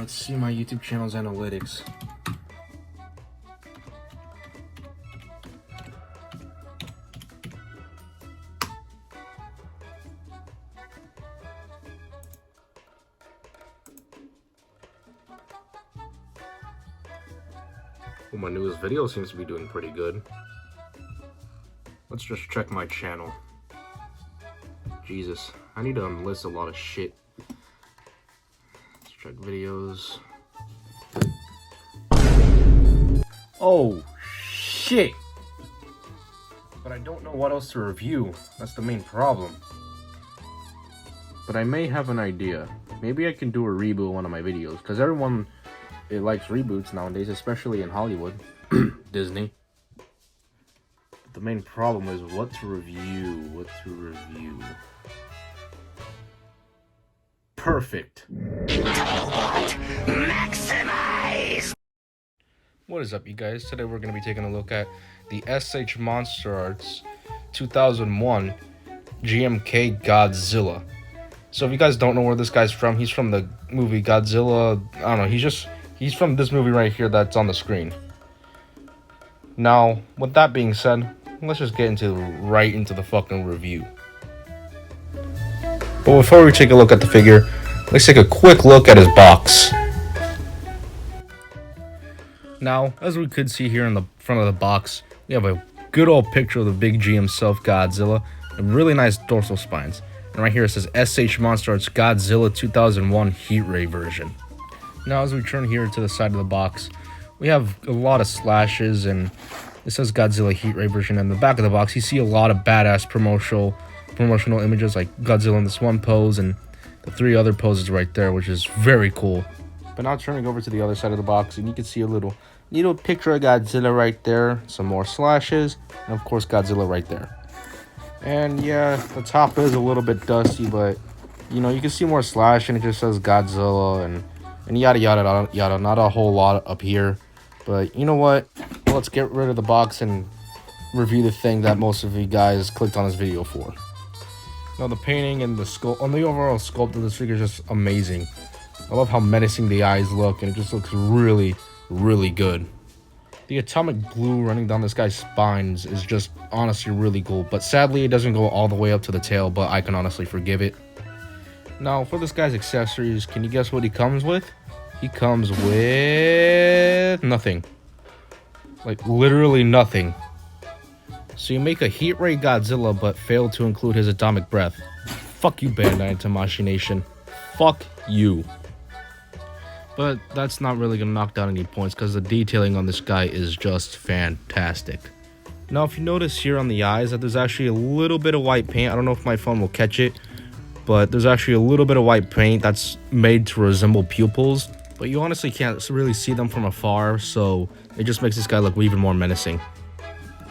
Let's see my YouTube channel's analytics. Well, my newest video seems to be doing pretty good. Let's just check my channel. Jesus, I need to unlist a lot of shit. Let's check videos. Oh, shit! But I don't know what else to review. That's the main problem. But I may have an idea. Maybe I can do a reboot of one of my videos, because everyone likes reboots nowadays, especially in Hollywood. Disney. But the main problem is what to review. Perfect. Maximize. What is up, you guys? Today we're going to be taking a look at the SH monsterarts 2001 GMK Godzilla. So if you guys don't know where this guy's from, he's from the movie Godzilla. I don't know, he's from this movie right here that's on the screen. Now, with that being said, let's just get right into the fucking review. But before we take a look at the figure, let's take a quick look at his box. Now, as we could see here in the front of the box, we have a good old picture of the big G himself, Godzilla, and really nice dorsal spines. And right here it says SH monsterarts Godzilla 2001 Heat Ray version. Now, as we turn here to the side of the box, we have a lot of slashes, and it says Godzilla Heat Ray version. And in the back of the box, you see a lot of badass promotional images like Godzilla in this one pose and the 3 other poses right there, which is very cool. But now turning over to the other side of the box, and you can see a little picture of Godzilla right there, some more slashes, and of course Godzilla right there. And yeah, the top is a little bit dusty, but you know, you can see more slash, and it just says Godzilla and yada yada yada. Not a whole lot up here, but you know what? Let's get rid of the box and review the thing that most of you guys clicked on this video for. Now, the painting and the sculpt, on the overall sculpt of this figure is just amazing. I love how menacing the eyes look, and it just looks really, really good. The atomic blue running down this guy's spines is just honestly really cool, but sadly it doesn't go all the way up to the tail, but I can honestly forgive it. Now, for this guy's accessories, can you guess what he comes with? He comes with nothing. Like, literally nothing. So you make a Heat Ray Godzilla, but fail to include his atomic breath. Fuck you, Bandai and Tamashii Nation. Fuck you. But that's not really gonna knock down any points, because the detailing on this guy is just fantastic. Now, if you notice here on the eyes that there's actually a little bit of white paint. I don't know if my phone will catch it, but there's actually a little bit of white paint that's made to resemble pupils. But you honestly can't really see them from afar, so it just makes this guy look even more menacing.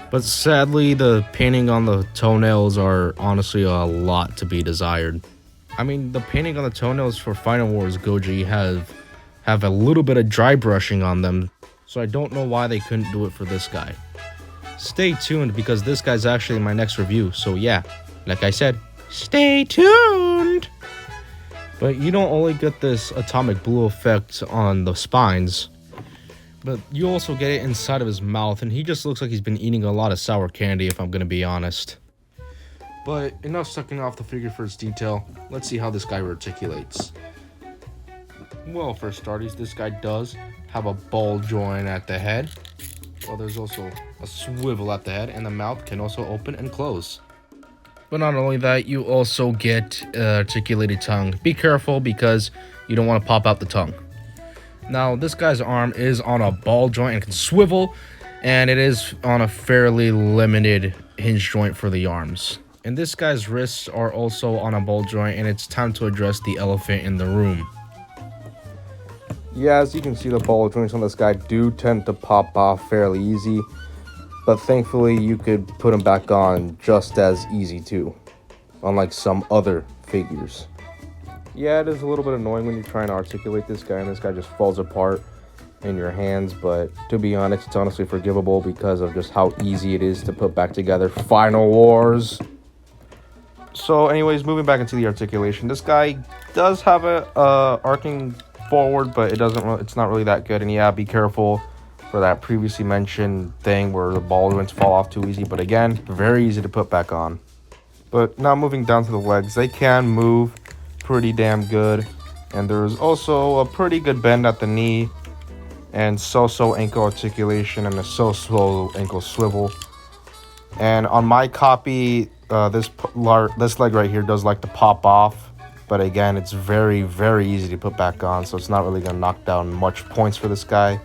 But sadly, the painting on the toenails are honestly a lot to be desired. I mean, the painting on the toenails for Final Wars Goji have a little bit of dry brushing on them, so I don't know why they couldn't do it for this guy. Stay tuned, because this guy's actually in my next review, so yeah, like I said, stay tuned! But you don't only get this atomic blue effect on the spines, but you also get it inside of his mouth, and he just looks like he's been eating a lot of sour candy, if I'm gonna be honest. But enough sucking off the figure for its detail. Let's see how this guy articulates. Well, for starters, this guy does have a ball joint at the head. Well, there's also a swivel at the head, and the mouth can also open and close. But not only that, you also get articulated tongue. Be careful, because you don't want to pop out the tongue. Now, this guy's arm is on a ball joint and can swivel, and it is on a fairly limited hinge joint for the arms. And this guy's wrists are also on a ball joint, and it's time to address the elephant in the room. Yeah, as you can see, the ball joints on this guy do tend to pop off fairly easy, but thankfully you could put them back on just as easy too, unlike some other figures. Yeah, it is a little bit annoying when you're trying to articulate this guy and this guy just falls apart in your hands, but to be honest, it's honestly forgivable because of just how easy it is to put back together Final Wars. So anyways, moving back into the articulation, this guy does have a arcing forward, but it's not really that good. And yeah, be careful for that previously mentioned thing where the ball joints fall off too easy. But again, very easy to put back on. But now moving down to the legs, they can move pretty damn good. And there's also a pretty good bend at the knee, and so-so ankle articulation, and a so-so ankle swivel. And on my copy, this leg right here does like to pop off, but again, it's very, very easy to put back on, so it's not really going to knock down much points for this guy.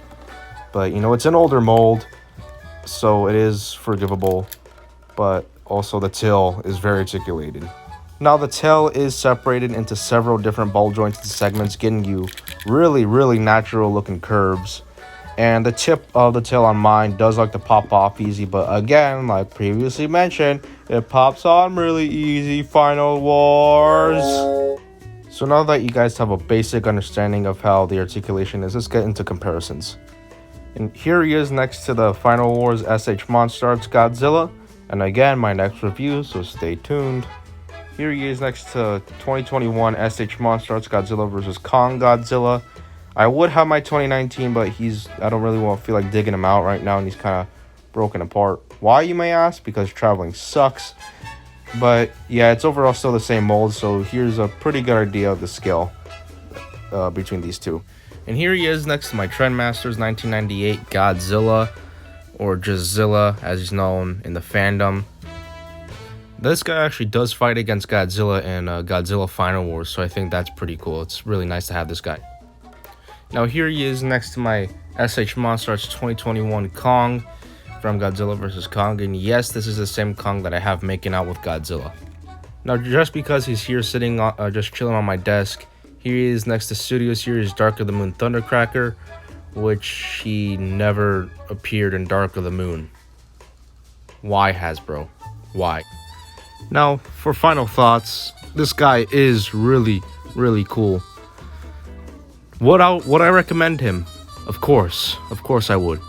But, you know, it's an older mold, so it is forgivable, but also the tail is very articulated. Now, the tail is separated into several different ball joints and segments, getting you really, really natural looking curves. And the tip of the tail on mine does like to pop off easy, but again, like previously mentioned, it pops on really easy. Final Wars. So now that you guys have a basic understanding of how the articulation is, let's get into comparisons. And here he is next to the Final Wars SH monsterarts Godzilla. And again, my next review, so stay tuned. Here he is next to 2021 SH monsterarts Godzilla vs. Kong Godzilla. I would have my 2019, but I don't really feel like digging him out right now, and he's kind of broken apart. Why, you may ask? Because traveling sucks. But yeah, it's overall still the same mold, so here's a pretty good idea of the scale between these two. And here he is next to my Trendmasters 1998 Godzilla, or just Zilla as he's known in the fandom. This guy actually does fight against Godzilla in Godzilla Final Wars, so I think that's pretty cool. It's really nice to have this guy. Now here he is next to my SH monsterarts 2021 Kong from Godzilla vs. Kong, and yes, this is the same Kong that I have making out with Godzilla. Now, just because he's here sitting just chilling on my desk, here he is next to Studio Series Dark of the Moon Thundercracker, which he never appeared in Dark of the Moon. Why, Hasbro? Why? Now, for final thoughts, this guy is really, really cool. Would I recommend him? Of course I would.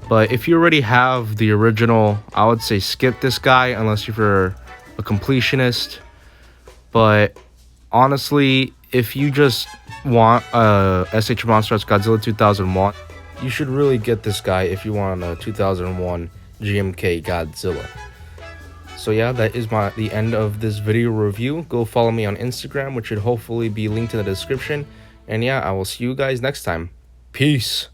But if you already have the original, I would say skip this guy unless you're a completionist. But honestly, if you just want SH monsterarts Godzilla 2001, you should really get this guy if you want a 2001 GMK Godzilla. So yeah, that is the end of this video review. Go follow me on Instagram, which should hopefully be linked in the description. And yeah, I will see you guys next time. Peace.